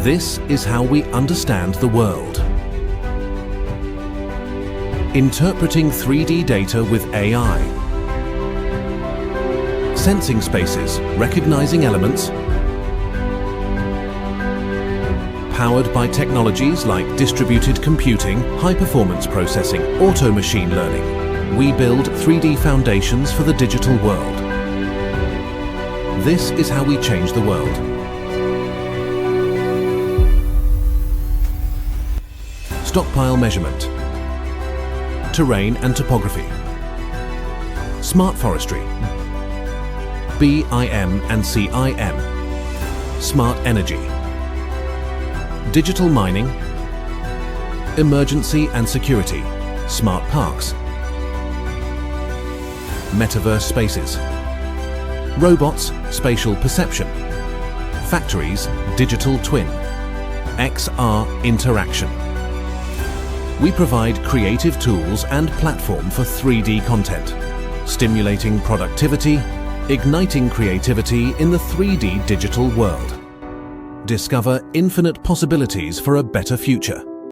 This is how we understand the world. Interpreting 3D data with AI. Sensing spaces, recognizing elements. Powered by technologies like distributed computing, high-performance processing, auto machine learning, we build 3D foundations for the digital world. This is how we change the world. Stockpile measurement. Terrain and topography. Smart forestry. BIM and CIM. Smart energy. Digital mining. Emergency and security. Smart parks. Metaverse spaces. Robots, spatial perception. Factories, digital twin. XR interaction. We provide creative tools and platform for 3D content, stimulating productivity, igniting creativity in the 3D digital world. Discover infinite possibilities for a better future.